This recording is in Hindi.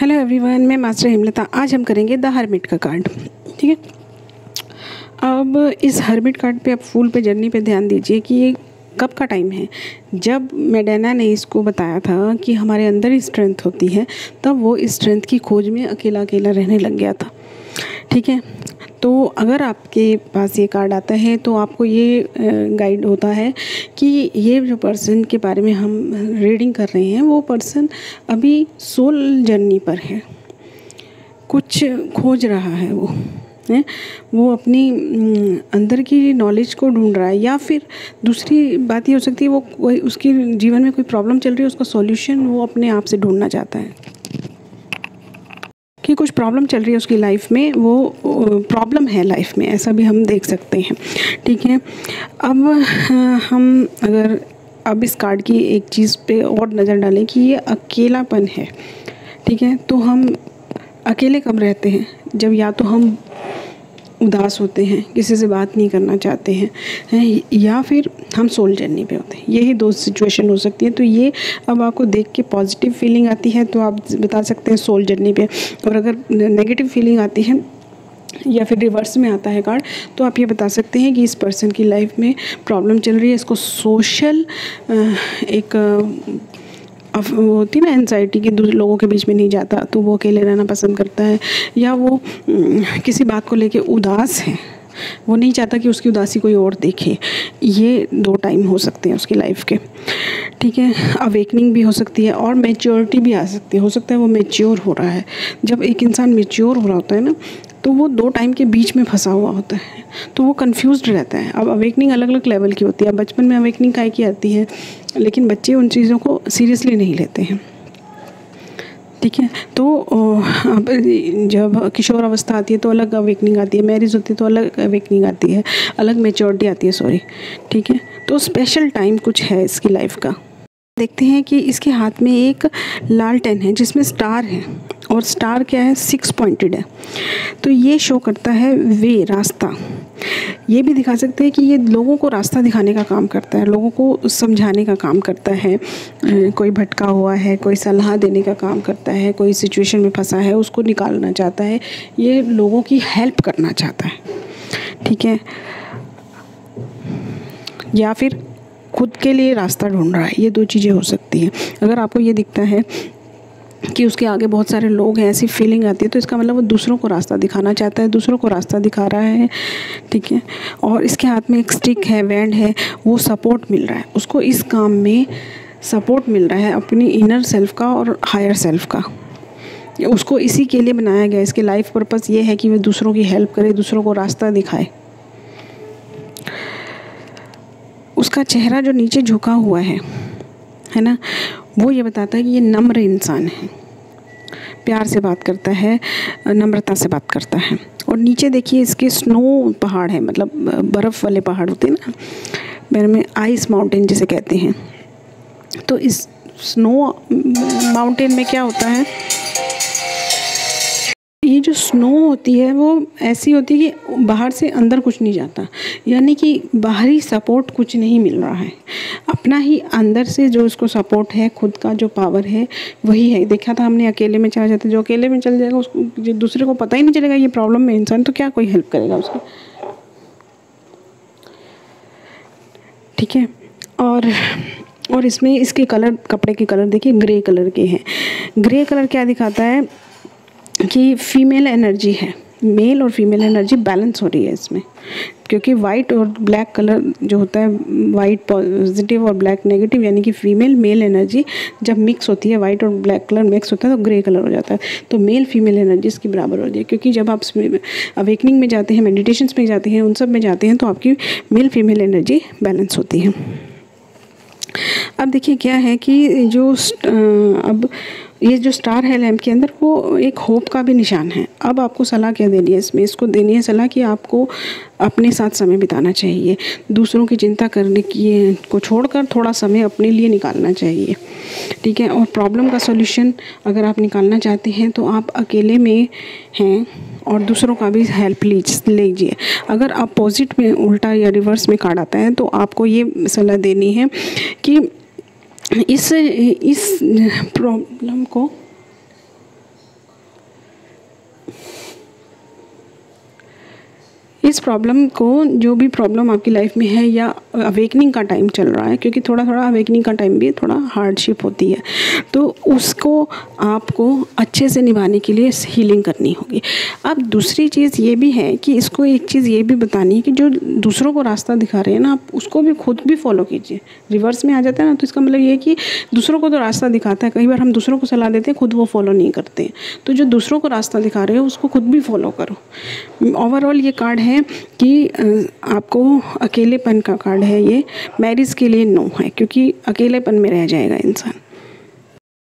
हेलो एवरीवन, मैं मास्टर हेमलता। आज हम करेंगे द हर्मिट का कार्ड। ठीक है, अब इस हर्मिट कार्ड पे आप फूल पे जर्नी पे ध्यान दीजिए कि ये कब का टाइम है। जब मेडेना ने इसको बताया था कि हमारे अंदर ही स्ट्रेंथ होती है, तब वो इस स्ट्रेंथ की खोज में अकेला अकेला रहने लग गया था। ठीक है, तो अगर आपके पास ये कार्ड आता है तो आपको ये गाइड होता है कि ये जो पर्सन के बारे में हम रीडिंग कर रहे हैं वो पर्सन अभी सोल जर्नी पर है, कुछ खोज रहा है वो अपनी अंदर की नॉलेज को ढूंढ रहा है। या फिर दूसरी बात ये हो सकती है वो कोई उसके जीवन में कोई प्रॉब्लम चल रही है, उसका सॉल्यूशन वो अपने आप से ढूंढना चाहता है कि कुछ प्रॉब्लम चल रही है उसकी लाइफ में, वो प्रॉब्लम है लाइफ में, ऐसा भी हम देख सकते हैं। ठीक है, अब हम अगर अब इस कार्ड की एक चीज़ पे और नज़र डालें कि ये अकेलापन है। ठीक है, तो हम अकेले कब रहते हैं? जब या तो हम उदास होते हैं, किसी से बात नहीं करना चाहते हैं, या फिर हम सोल जर्नी पे होते हैं। यही दो सिचुएशन हो सकती है। तो ये अब आपको देख के पॉजिटिव फीलिंग आती है तो आप बता सकते हैं सोल जर्नी पे, और अगर नेगेटिव फीलिंग आती है या फिर रिवर्स में आता है कार्ड तो आप ये बता सकते हैं कि इस पर्सन की लाइफ में प्रॉब्लम चल रही है। इसको सोशल एक अब वो होती है ना एंजाइटी कि दूसरे लोगों के बीच में नहीं जाता, तो वो अकेले रहना पसंद करता है, या वो किसी बात को लेके उदास है, वो नहीं चाहता कि उसकी उदासी कोई और देखे। ये दो टाइम हो सकते हैं उसकी लाइफ के। ठीक है, अवेकनिंग भी हो सकती है और मैच्योरिटी भी आ सकती है। हो सकता है वो मैच्योर हो रहा है। जब एक इंसान मैच्योर हो रहा होता है ना, तो वो दो टाइम के बीच में फंसा हुआ होता है, तो वो कंफ्यूज्ड रहता है। अब अवेकनिंग अलग अलग लेवल की होती है। बचपन में अवेकनिंग काहे की आती है, लेकिन बच्चे उन चीज़ों को सीरियसली नहीं लेते हैं। ठीक है, तो अब जब किशोर अवस्था आती है तो अलग अवेकनिंग आती है, मैरिज होती है तो अलग अवेकनिंग आती है, अलग मैच्योरिटी आती है, सॉरी। ठीक है, तो स्पेशल टाइम कुछ है इसकी लाइफ का। देखते हैं कि इसके हाथ में एक लालटेन है जिसमें स्टार है, और स्टार क्या है, 6 पॉइंटेड है। तो ये शो करता है वे, रास्ता। ये भी दिखा सकते हैं कि ये लोगों को रास्ता दिखाने का काम करता है, लोगों को समझाने का काम करता है। कोई भटका हुआ है, कोई सलाह देने का काम करता है, कोई सिचुएशन में फंसा है उसको निकालना चाहता है, ये लोगों की हेल्प करना चाहता है। ठीक है, या फिर खुद के लिए रास्ता ढूंढ रहा है। ये दो चीज़ें हो सकती हैं। अगर आपको ये दिखता है कि उसके आगे बहुत सारे लोग हैं, ऐसी फीलिंग आती है, तो इसका मतलब वो दूसरों को रास्ता दिखाना चाहता है, दूसरों को रास्ता दिखा रहा है। ठीक है, और इसके हाथ में एक स्टिक है, बैंड है, वो सपोर्ट मिल रहा है उसको, इस काम में सपोर्ट मिल रहा है अपनी इनर सेल्फ का और हायर सेल्फ का। उसको इसी के लिए बनाया गया। इसके लाइफ पर्पस ये है कि वह दूसरों की हेल्प करे, दूसरों को रास्ता दिखाए। उसका चेहरा जो नीचे झुका हुआ है ना, वो ये बताता है कि ये नम्र इंसान है, प्यार से बात करता है, नम्रता से बात करता है। और नीचे देखिए इसके स्नो पहाड़ है, मतलब बर्फ़ वाले पहाड़ होते हैं ना, मेरे में आइस माउंटेन जिसे कहते हैं। तो इस स्नो माउंटेन में क्या होता है, ये जो स्नो होती है वो ऐसी होती है कि बाहर से अंदर कुछ नहीं जाता, यानी कि बाहरी सपोर्ट कुछ नहीं मिल रहा है, अपना ही अंदर से जो उसको सपोर्ट है, खुद का जो पावर है वही है। देखा था हमने, अकेले में चला जाता है, जो अकेले में चल जाएगा उसको, जो दूसरे को पता ही नहीं चलेगा ये प्रॉब्लम में इंसान, तो क्या कोई हेल्प करेगा उसको। ठीक है, और इसमें इसके कलर, कपड़े के कलर देखिए ग्रे कलर के हैं। ग्रे कलर क्या दिखाता है कि फीमेल एनर्जी है, मेल और फीमेल एनर्जी बैलेंस हो रही है इसमें, क्योंकि वाइट और ब्लैक कलर जो होता है, वाइट पॉजिटिव और ब्लैक नेगेटिव, यानी कि फीमेल मेल एनर्जी जब मिक्स होती है, वाइट और ब्लैक कलर मिक्स होता है तो ग्रे कलर हो जाता है। तो मेल फीमेल एनर्जी इसकी बराबर हो जाती है, क्योंकि जब आप अवेकनिंग में जाते हैं, मेडिटेशंस में जाते हैं, उन सब में जाते हैं, तो आपकी मेल फीमेल एनर्जी बैलेंस होती है। अब देखिए क्या है कि जो अब ये जो स्टार है लैम्प के अंदर, वो एक होप का भी निशान है। अब आपको सलाह क्या देनी है इसमें, इसको देनी है सलाह कि आपको अपने साथ समय बिताना चाहिए, दूसरों की चिंता करने की को छोड़कर थोड़ा समय अपने लिए निकालना चाहिए। ठीक है, और प्रॉब्लम का सॉल्यूशन अगर आप निकालना चाहते हैं तो आप अकेले में हैं और दूसरों का भी हेल्प लीजिए। अगर अपोजिट में उल्टा या रिवर्स में कार्ड आता है तो आपको ये सलाह देनी है कि इस प्रॉब्लम को इस प्रॉब्लम को, जो भी प्रॉब्लम आपकी लाइफ में है या अवेकनिंग का टाइम चल रहा है, क्योंकि थोड़ा थोड़ा अवेकनिंग का टाइम भी थोड़ा हार्डशिप होती है, तो उसको आपको अच्छे से निभाने के लिए हीलिंग करनी होगी। अब दूसरी चीज़ ये भी है कि इसको एक चीज़ ये भी बतानी है कि जो दूसरों को रास्ता दिखा रहे हैं ना, आप उसको भी खुद भी फॉलो कीजिए। रिवर्स में आ जाता है ना, तो इसका मतलब ये है कि दूसरों को तो रास्ता दिखाता है, कई बार हम दूसरों को सलाह देते हैं, खुद वो फॉलो नहीं करते हैं। तो जो दूसरों को रास्ता दिखा रहे हो उसको खुद भी फॉलो करो। ओवरऑल ये कार्ड है कि आपको अकेलेपन का कार्ड है ये। मैरिज के लिए नो है, क्योंकि अकेलेपन में रह जाएगा इंसान।